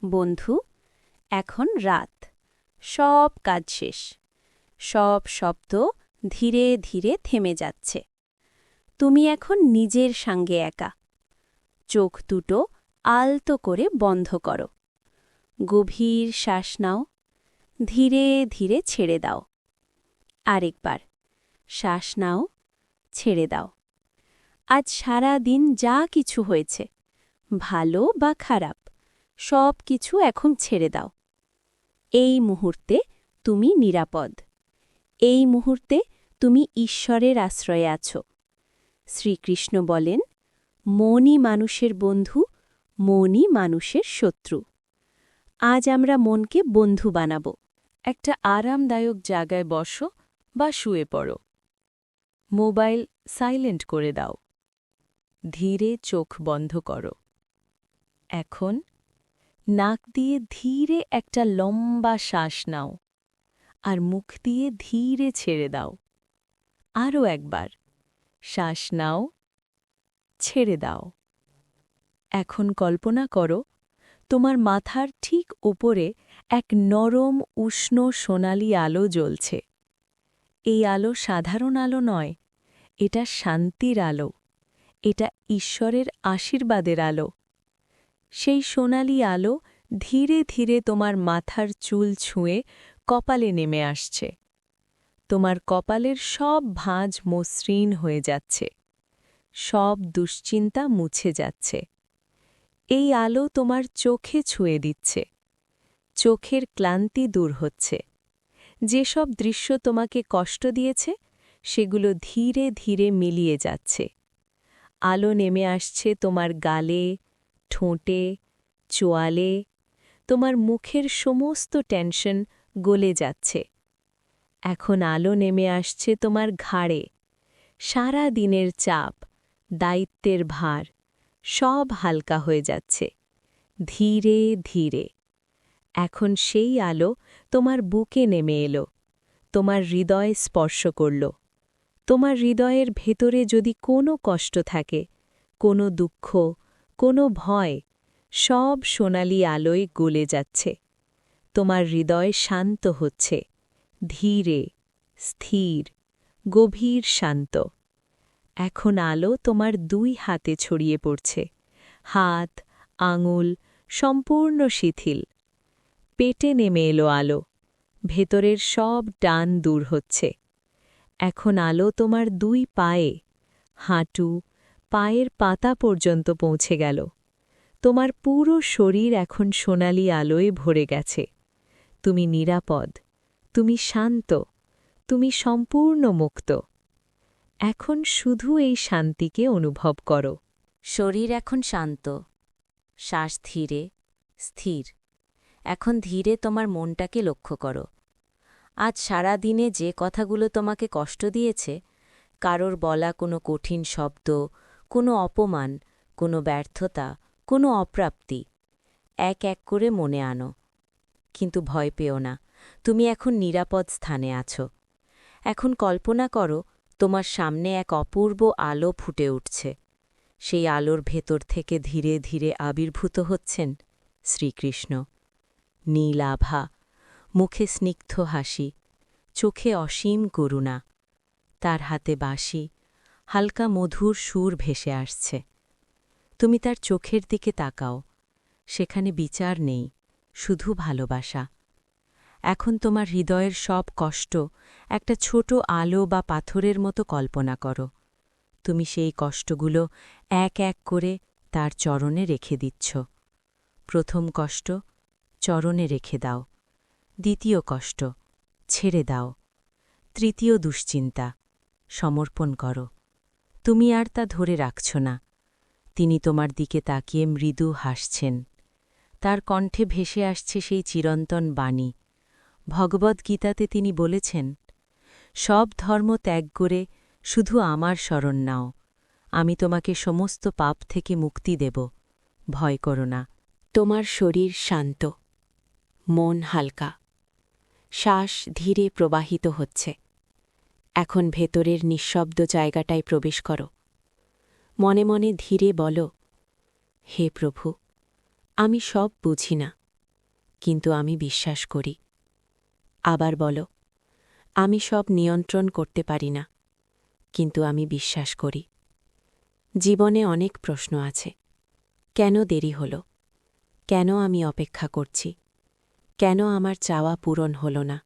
বন্ধু, এখন রাত, সব কাজ শেষ, সব শব্দ ধীরে ধীরে থেমে যাচ্ছে। তুমি এখন নিজের সঙ্গে একা। চোখ দুটো আলতো করে বন্ধ করো, গভীর শ্বাস নাও, ধীরে ধীরে ছেড়ে দাও। আরেকবার শ্বাস নাও, ছেড়ে দাও। আজ সারা দিন যা কিছু হয়েছে, ভালো বা খারাপ, সব কিছু এখন ছেড়ে দাও। এই মুহূর্তে তুমি নিরাপদ। এই মুহূর্তে তুমি ঈশ্বরের আশ্রয়ে আছো। শ্রীকৃষ্ণ বলেন, মনই মানুষের বন্ধু, মনই মানুষের শত্রু। আজ আমরা মনকে বন্ধু বানাব। একটা আরামদায়ক জায়গায় বসো বা শুয়ে পড়ো। মোবাইল সাইলেন্ট করে দাও। ধীরে চোখ বন্ধ করো। এখন নাক দিয়ে ধীরে একটা লম্বা শ্বাস নাও আর মুখ দিয়ে ধীরে ছেড়ে দাও। আরও একবার শ্বাস নাও, ছেড়ে দাও। এখন কল্পনা করো তোমার মাথার ঠিক উপরে এক নরম উষ্ণ সোনালি আলো জ্বলছে। এই আলো সাধারণ আলো নয়, এটা শান্তির আলো, এটা ঈশ্বরের আশীর্বাদের আলো। সেই সোনালি আলো ধীরে ধীরে তোমার মাথার চুল ছুঁয়ে কপালে নেমে আসছে। তোমার কপালের সব ভাঁজ মসৃণ হয়ে যাচ্ছে, সব দুশ্চিন্তা মুছে যাচ্ছে। এই আলো তোমার চোখে ছুঁয়ে দিচ্ছে, চোখের ক্লান্তি দূর হচ্ছে। যেসব দৃশ্য তোমাকে কষ্ট দিয়েছে সেগুলো ধীরে ধীরে মিলিয়ে যাচ্ছে। আলো নেমে আসছে তোমার গালে, ঠোঁটে, চোয়ালে। তোমার মুখের সমস্ত টেনশন গলে যাচ্ছে। এখন আলো নেমে আসছে তোমার ঘাড়ে। সারা দিনের চাপ, দায়িত্বের ভার, সব হালকা হয়ে যাচ্ছে ধীরে ধীরে। এখন সেই আলো তোমার বুকে নেমে এলো, তোমার হৃদয় স্পর্শ করল। তোমার হৃদয়ের ভেতরে যদি কোনো কষ্ট থাকে, কোনো দুঃখ, কোনো ভয়, সব সোনালি আলোয় গলে যাচ্ছে। তোমার হৃদয় শান্ত হচ্ছে, ধীরে, স্থির, গভীর শান্ত। এখন আলো তোমার দুই হাতে ছড়িয়ে পড়ছে, হাত, আঙুল সম্পূর্ণ শিথিল। পেটে নেমে এলো আলো, ভেতরের সব টান দূর হচ্ছে। এখন আলো তোমার দুই পায়ে, হাঁটু, পায়ের পাতা পর্যন্ত পৌঁছে গেল। তোমার পুরো শরীর এখন সোনালি আলোয় ভরে গেছে। তুমি নিরাপদ, তুমি শান্ত, তুমি সম্পূর্ণ মুক্ত। এখন শুধু এই শান্তিকে অনুভব করো। শরীর এখন শান্ত, শ্বাস ধীরে, স্থির। এখন ধীরে তোমার মনটাকে লক্ষ্য করো। আজ সারা দিনে যে কথাগুলো তোমাকে কষ্ট দিয়েছে, কারোর বলা কোনো কঠিন শব্দ, কোনো অপমান, কোনো ব্যর্থতা, কোনো অপ্রাপ্তি, এক এক করে মনে আনো। কিন্তু ভয় পেও না, তুমি এখন নিরাপদ স্থানে আছো। এখন কল্পনা করো তোমার সামনে এক অপূর্ব আলো ফুটে উঠছে। সেই আলোর ভেতর থেকে ধীরে ধীরে আবির্ভূত হচ্ছেন শ্রীকৃষ্ণ। নীল আভা, মুখে স্নিগ্ধ হাসি, চোখে অসীম করুণা। তার হাতে বাঁশি, হালকা মধুর সুর ভেসে আসছে। তুমি তার চোখের দিকে তাকাও, সেখানে বিচার নেই, শুধু ভালোবাসা। এখন তোমার হৃদয়ের সব কষ্ট একটা ছোট আলো বা পাথরের মতো কল্পনা করো। তুমি সেই কষ্টগুলো এক এক করে তার চরণে রেখে দিচ্ছ। প্রথম কষ্ট চরণে রেখে দাও, দ্বিতীয় কষ্ট ছেড়ে দাও, তৃতীয় দুশ্চিন্তা সমর্পণ করো। তুমি আর তা ধরে রাখছ না। তিনি তোমার দিকে তাকিয়ে মৃদু হাসছেন। তার কণ্ঠে ভেসে আসছে সেই চিরন্তন বাণী। ভগবদ্গীতাতে তিনি বলেছেন, সব ধর্ম ত্যাগ করে শুধু আমার শরণ নাও, আমি তোমাকে সমস্ত পাপ থেকে মুক্তি দেব। ভয় করো না। তোমার শরীর শান্ত, মন হালকা, শ্বাস ধীরে প্রবাহিত হচ্ছে। এখন ভেতরের নিঃশব্দ জায়গাটায় প্রবেশ করো। মনে মনে ধীরে বলো, হে প্রভু, আমি সব বুঝি না, কিন্তু আমি বিশ্বাস করি। আবার বলো, আমি সব নিয়ন্ত্রণ করতে পারি না, কিন্তু আমি বিশ্বাস করি। জীবনে অনেক প্রশ্ন আছে। কেন দেরি হল? কেন আমি অপেক্ষা করছি? কেন আমার চাওয়া পূরণ হল না?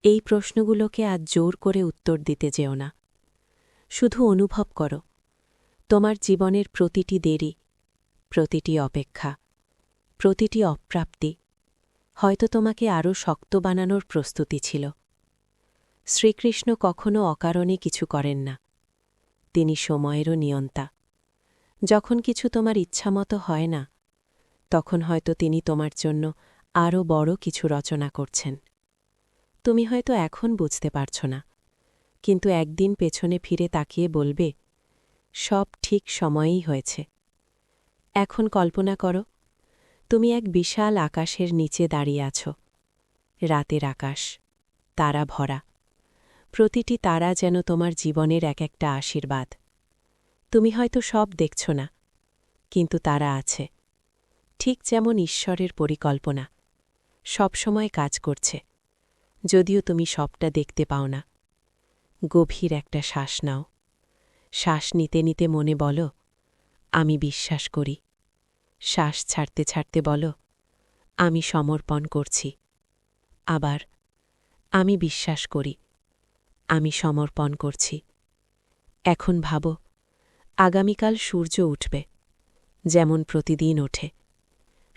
এই প্রশ্নগুলোকে আজ জোর করে উত্তর দিতে যেও না। শুধু অনুভব করো, তোমার জীবনের প্রতিটি দেরি, প্রতিটি অপেক্ষা, প্রতিটি অপ্রাপ্তি হয়তো তোমাকে আরও শক্ত বানানোর প্রস্তুতি ছিল। শ্রীকৃষ্ণ কখনো অকারণে কিছু করেন না। তিনি সময়েরও নিয়ন্তা। যখন কিছু তোমার ইচ্ছামতো হয় না, তখন হয়তো তিনি তোমার জন্য আরও বড় কিছু রচনা করছেন। তুমি হয়তো এখন বুঝতে পারছ না, কিন্তু একদিন পেছনে ফিরে তাকিয়ে বলবে, সব ঠিক সময়েই হয়েছে। এখন কল্পনা করো, তুমি এক বিশাল আকাশের নিচে দাঁড়িয়ে আছো। রাতের আকাশ, তারা ভরা। প্রতিটি তারা যেন তোমার জীবনের এক একটা আশীর্বাদ। তুমি হয়তো সব দেখছ না, কিন্তু তারা আছে। ঠিক যেমন ঈশ্বরের পরিকল্পনা সবসময় কাজ করছে, যদিও তুমি সবটা দেখতে পাও না। গভীর একটা শ্বাস নাও। শ্বাস নিতে নিতে মনে বলো, আমি বিশ্বাস করি। শ্বাস ছাড়তে ছাড়তে বলো, আমি সমর্পণ করছি। আবার, আমি বিশ্বাস করি। আমি সমর্পণ করছি। এখন ভাবো, আগামীকাল সূর্য উঠবে, যেমন প্রতিদিন ওঠে।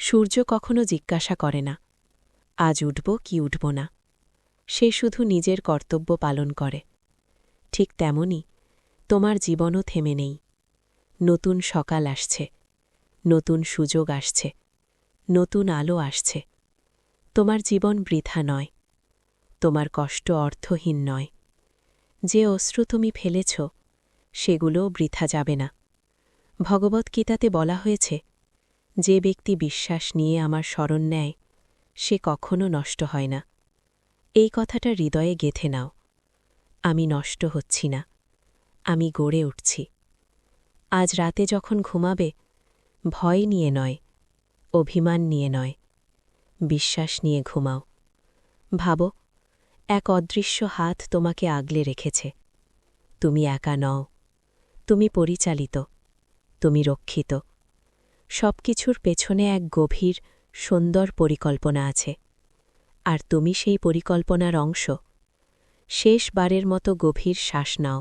সূর্য কখনো জিজ্ঞাসা করে না, আজ উঠব কি উঠব না। সে শুধু নিজের কর্তব্য পালন করে। ঠিক তেমনি তোমার জীবনও থেমে নেই। নতুন সকাল আসছে, নতুন সুযোগ আসছে, নতুন আলো আসছে। তোমার জীবন বৃথা নয়, তোমার কষ্ট অর্থহীন নয়। যে অশ্রু তুমি ফেলেছ, সেগুলোও বৃথা যাবে না। ভগবদ্গীতাতে বলা হয়েছে, যে ব্যক্তি বিশ্বাস নিয়ে আমার শরণ নেয়, সে কখনো নষ্ট হয় না। এই কথাটা হৃদয়ে গেঁথে নাও। আমি নষ্ট হচ্ছি না, আমি গড়ে উঠছি। আজ রাতে যখন ঘুমাবে, ভয় নিয়ে নয়, অভিমান নিয়ে নয়, বিশ্বাস নিয়ে ঘুমাও। ভাবো, এক অদৃশ্য হাত তোমাকে আগলে রেখেছে। তুমি একা নও, তুমি পরিচালিত, তুমি রক্ষিত। সবকিছুর পেছনে এক গভীর, সুন্দর পরিকল্পনা আছে, আর তুমি সেই পরিকল্পনার অংশ। শেষবারের মতো গভীর শ্বাস নাও।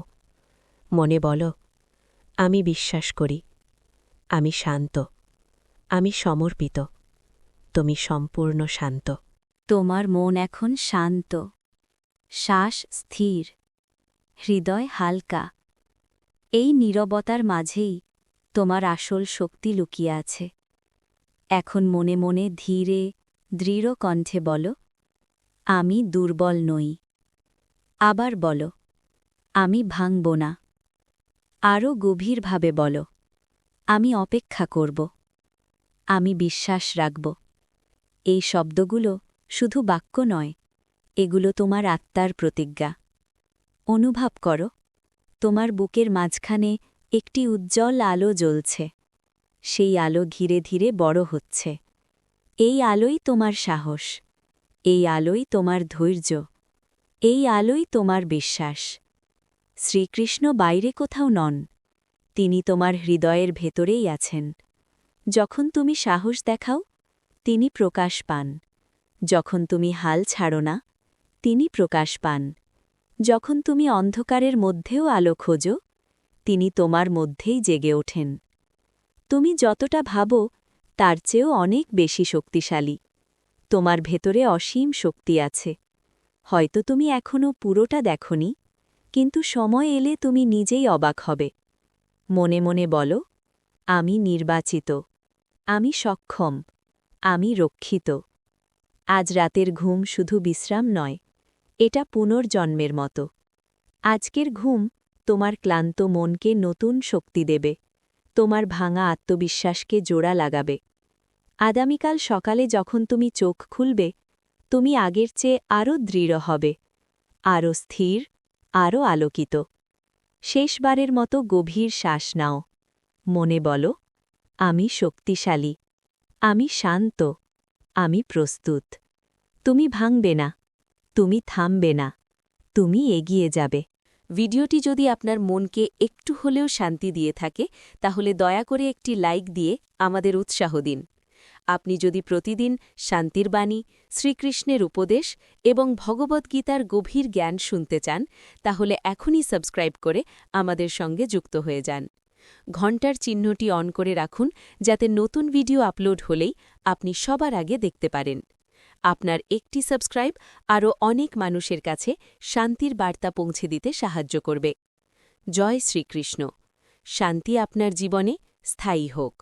মনে বলো, আমি বিশ্বাস করি। আমি শান্ত, আমি সমর্পিত। তুমি সম্পূর্ণ শান্ত। তোমার মন এখন শান্ত, শ্বাস স্থির, হৃদয় হালকা। এই নীরবতার মাঝেই তোমার আসল শক্তি লুকিয়ে আছে। এখন মনে মনে ধীরে, দৃঢ় কণ্ঠে বলো, আমি দুর্বল নই। আবার বলো, আমি ভাঙব না। আরও গভীরভাবে বলো, আমি অপেক্ষা করব। আমি বিশ্বাস রাখব। এই শব্দগুলো শুধু বাক্য নয়, এগুলো তোমার আত্মার প্রতিজ্ঞা। অনুভব করো, তোমার বুকের মাঝখানে একটি উজ্জ্বল আলো জ্বলছে। সেই আলো ধীরে ধীরে বড় হচ্ছে। এই আলোই তোমার সাহস, এই আলোই তোমার ধৈর্য, এই আলোই তোমার বিশ্বাস। শ্রীকৃষ্ণ বাইরে কোথাও নন, তিনি তোমার হৃদয়ের ভেতরেই আছেন। যখন তুমি সাহস দেখাও, তিনি প্রকাশ পান। যখন তুমি হাল ছাড়ো না, তিনি প্রকাশ পান। যখন তুমি অন্ধকারের মধ্যেও আলো খোঁজো, তিনি তোমার মধ্যেই জেগে ওঠেন। তুমি যতটা ভাবো, তার চেয়েও অনেক বেশি শক্তিশালী। তোমার ভেতরে অসীম শক্তি আছে। হয়তো তুমি এখনও পুরোটা দেখনি, কিন্তু সময় এলে তুমি নিজেই অবাক হবে। মনে মনে বলো, আমি নির্বাচিত, আমি সক্ষম, আমি রক্ষিত। আজ রাতের ঘুম শুধু বিশ্রাম নয়, এটা পুনর্জন্মের মতো। আজকের ঘুম তোমার ক্লান্ত মনকে নতুন শক্তি দেবে, তোমার ভাঙা আত্মবিশ্বাসকে জোড়া লাগাবে। আগামীকাল সকালে যখন তুমি চোখ খুলবে, তুমি আগের চেয়ে আরও দৃঢ় হবে, আরও স্থির, আরও আলোকিত। শেষবারের মতো গভীর শ্বাস নাও। মনে বলো, আমি শক্তিশালী, আমি শান্ত, আমি প্রস্তুত। তুমি ভাঙবে না, তুমি থামবে না, তুমি এগিয়ে যাবে। ভিডিওটি যদি আপনার মনকে একটু হলেও শান্তি দিয়ে থাকে তাহলে দয়া করে একটি লাইক দিয়ে আমাদের উৎসাহ দিন। আপনি যদি প্রতিদিন শান্তির বাণী, শ্রীকৃষ্ণের উপদেশ এবং ভগবদ্গীতার গভীর জ্ঞান শুনতে চান তাহলে এখনই সাবস্ক্রাইব করে আমাদের সঙ্গে যুক্ত হয়ে যান। ঘণ্টার চিহ্নটি অন করে রাখুন যাতে নতুন ভিডিও আপলোড হলেই আপনি সবার আগে দেখতে পারেন। আপনার একটি সাবস্ক্রাইব আরও অনেক মানুষের কাছে শান্তির বার্তা পৌঁছে দিতে সাহায্য করবে। জয় শ্রীকৃষ্ণ। শান্তি আপনার জীবনে স্থায়ী হোক।